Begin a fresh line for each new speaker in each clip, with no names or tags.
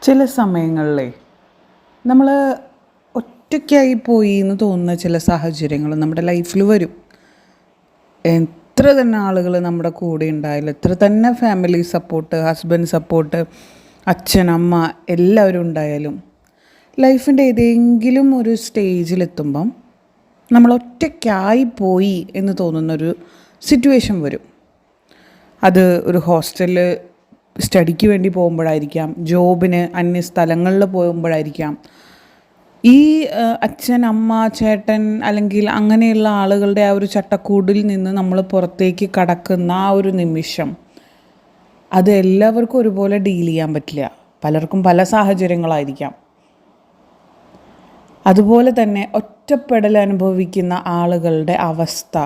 ചില സമയങ്ങളിലേ നമ്മൾ ഒറ്റയ്ക്കായി പോയി എന്ന് തോന്നുന്ന ചില സാഹചര്യങ്ങൾ നമ്മുടെ ലൈഫിൽ വരും. എത്ര തന്നെ ആളുകൾ നമ്മുടെ കൂടെ ഉണ്ടായാലും, എത്ര തന്നെ ഫാമിലി സപ്പോർട്ട്, ഹസ്ബൻഡ് സപ്പോർട്ട്, അച്ഛൻ അമ്മ എല്ലാവരും ഉണ്ടായാലും ലൈഫിൻ്റെ ഏതെങ്കിലും ഒരു സ്റ്റേജിലെത്തുമ്പം നമ്മൾ ഒറ്റയ്ക്കായി പോയി എന്ന് തോന്നുന്നൊരു സിറ്റുവേഷൻ വരും. അത് ഒരു ഹോസ്റ്റലിൽ സ്റ്റഡിക്ക് വേണ്ടി പോകുമ്പോഴായിരിക്കാം, ജോബിന് അന്യ സ്ഥലങ്ങളിൽ പോകുമ്പോഴായിരിക്കാം. ഈ അച്ഛൻ അമ്മ ചേട്ടൻ അല്ലെങ്കിൽ അങ്ങനെയുള്ള ആളുകളുടെ ആ ഒരു ചട്ടക്കൂടിൽ നിന്ന് നമ്മൾ പുറത്തേക്ക് കടക്കുന്ന ആ ഒരു നിമിഷം, അത് എല്ലാവർക്കും ഒരുപോലെ ഡീൽ ചെയ്യാൻ പറ്റില്ല. പലർക്കും പല സാഹചര്യങ്ങളായിരിക്കാം. അതുപോലെ തന്നെ ഒറ്റപ്പെടൽ അനുഭവിക്കുന്ന ആളുകളുടെ അവസ്ഥ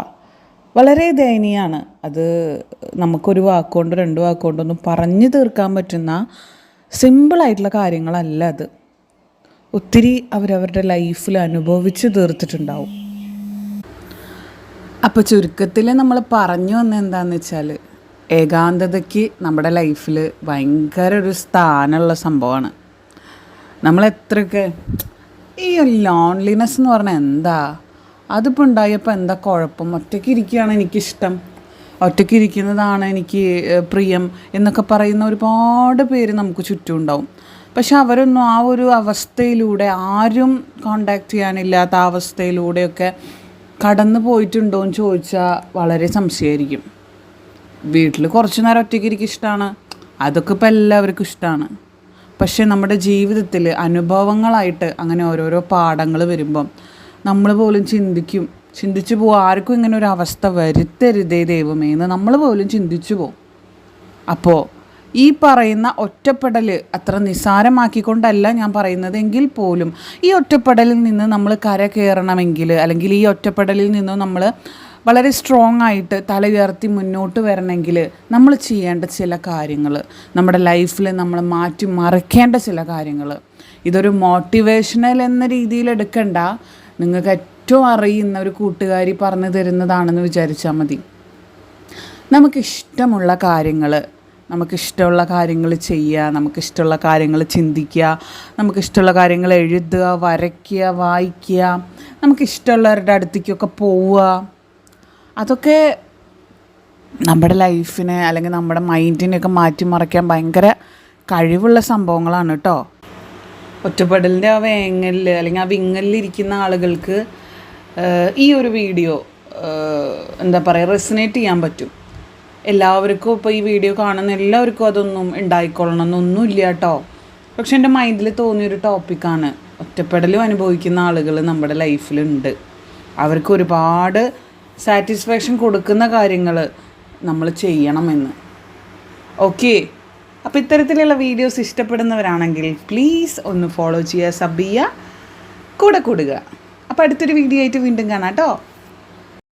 വളരെ ദയനീയമാണ്. അത് നമുക്കൊരു വാക്കുകൊണ്ട് 2 വാക്കുകൊണ്ടൊന്നും പറഞ്ഞു തീർക്കാൻ പറ്റുന്ന സിമ്പിളായിട്ടുള്ള കാര്യങ്ങളല്ല അത്. ഒത്തിരി അവരവരുടെ ലൈഫിൽ അനുഭവിച്ച് തീർത്തിട്ടുണ്ടാവും. അപ്പോൾ ചുരുക്കത്തിൽ നമ്മൾ പറഞ്ഞു വന്നത് എന്താണെന്ന് വെച്ചാൽ, ഏകാന്തതയ്ക്ക് നമ്മുടെ ലൈഫിൽ ഭയങ്കര ഒരു സ്ഥാനമുള്ള സംഭവമാണ്. നമ്മൾ എത്രയൊക്കെ ഈ ലോൺലിനെസ് എന്ന് പറഞ്ഞാൽ എന്താ, അതിപ്പോൾ ഉണ്ടായപ്പോൾ എന്താ കുഴപ്പം, ഒറ്റയ്ക്ക് ഇരിക്കുകയാണ് എനിക്കിഷ്ടം, ഒറ്റയ്ക്ക് ഇരിക്കുന്നതാണ് എനിക്ക് പ്രിയം എന്നൊക്കെ പറയുന്ന ഒരുപാട് പേര് നമുക്ക് ചുറ്റും ഉണ്ടാവും. പക്ഷെ അവരൊന്നും ആ ഒരു അവസ്ഥയിലൂടെ, ആരും കോണ്ടാക്ട് ചെയ്യാനില്ലാത്ത ആ അവസ്ഥയിലൂടെയൊക്കെ കടന്നു പോയിട്ടുണ്ടോ എന്ന് ചോദിച്ചാൽ വളരെ സംശയമായിരിക്കും. വീട്ടിൽ കുറച്ച് നേരം ഒറ്റയ്ക്ക് ഇരിക്കുക ഇഷ്ടമാണ്, അതൊക്കെ ഇപ്പോൾ എല്ലാവർക്കും ഇഷ്ടമാണ്. പക്ഷേ നമ്മുടെ ജീവിതത്തിൽ അനുഭവങ്ങളായിട്ട് അങ്ങനെ ഓരോരോ പാഠങ്ങൾ വരുമ്പം നമ്മൾ പോലും ചിന്തിച്ചു പോകും, ആർക്കും ഇങ്ങനെ ഒരു അവസ്ഥ വരുത്തരുതേ ദൈവമേ എന്ന് നമ്മൾ പോലും ചിന്തിച്ചു പോകും. അപ്പോൾ ഈ പറയുന്ന ഒറ്റപ്പെടൽ അത്ര നിസ്സാരമാക്കിക്കൊണ്ടല്ല ഞാൻ പറയുന്നത്, എങ്കിൽ പോലും ഈ ഒറ്റപ്പെടലിൽ നിന്ന് നമ്മൾ കര കയറണമെങ്കിൽ, അല്ലെങ്കിൽ ഈ ഒറ്റപ്പെടലിൽ നിന്ന് നമ്മൾ വളരെ സ്ട്രോങ് ആയിട്ട് തല ഉയർത്തി മുന്നോട്ട് വരണമെങ്കിൽ നമ്മൾ ചെയ്യേണ്ട ചില കാര്യങ്ങൾ, നമ്മുടെ ലൈഫിൽ നമ്മൾ മാറ്റി മറിക്കേണ്ട ചില കാര്യങ്ങൾ, ഇതൊരു മോട്ടിവേഷണൽ എന്ന രീതിയിൽ എടുക്കണ്ട, നിങ്ങൾക്ക് ഏറ്റവും അറിയുന്ന ഒരു കൂട്ടുകാരി പറഞ്ഞു തരുന്നതാണെന്ന് വിചാരിച്ചാൽ മതി. നമുക്കിഷ്ടമുള്ള കാര്യങ്ങൾ ചെയ്യുക, നമുക്കിഷ്ടമുള്ള കാര്യങ്ങൾ ചിന്തിക്കുക, നമുക്കിഷ്ടമുള്ള കാര്യങ്ങൾ എഴുതുക, വരയ്ക്കുക, വായിക്കുക, നമുക്കിഷ്ടമുള്ളവരുടെ അടുത്തേക്കൊക്കെ പോവുക, അതൊക്കെ നമ്മുടെ ലൈഫിനെ അല്ലെങ്കിൽ നമ്മുടെ മൈൻഡിനെയൊക്കെ മാറ്റിമറിക്കാൻ ഭയങ്കര കഴിവുള്ള സംഭവങ്ങളാണ് കേട്ടോ. ഒറ്റപ്പെടലിൻ്റെ ആ വേങ്ങലിൽ അല്ലെങ്കിൽ ആ വിങ്ങലിലിരിക്കുന്ന ആളുകൾക്ക് ഈ ഒരു വീഡിയോ എന്താ പറയുക, റെസനേറ്റ് ചെയ്യാൻ പറ്റും. എല്ലാവർക്കും ഇപ്പോൾ ഈ വീഡിയോ കാണുന്ന എല്ലാവർക്കും അതൊന്നും ഉണ്ടായിക്കൊള്ളണം എന്നൊന്നുമില്ല കേട്ടോ. പക്ഷെ എൻ്റെ മൈൻഡിൽ തോന്നിയൊരു ടോപ്പിക്കാണ്, ഒറ്റപ്പെടലും അനുഭവിക്കുന്ന ആളുകൾ നമ്മുടെ ലൈഫിലുണ്ട്. അവർക്ക് ഒരുപാട് സാറ്റിസ്ഫാക്ഷൻ കൊടുക്കുന്ന കാര്യങ്ങൾ നമ്മൾ ചെയ്യണമെന്ന്. ഓക്കെ, അപ്പോൾ ഇത്തരത്തിലുള്ള വീഡിയോസ് ഇഷ്ടപ്പെടുന്നവരാണെങ്കിൽ പ്ലീസ് ഒന്ന് ഫോളോ ചെയ്യുക, സബ് ചെയ്യുക, കൂടെ കൂടുക. അപ്പോൾ അടുത്തൊരു വീഡിയോ ആയിട്ട് വീണ്ടും കാണാം കേട്ടോ.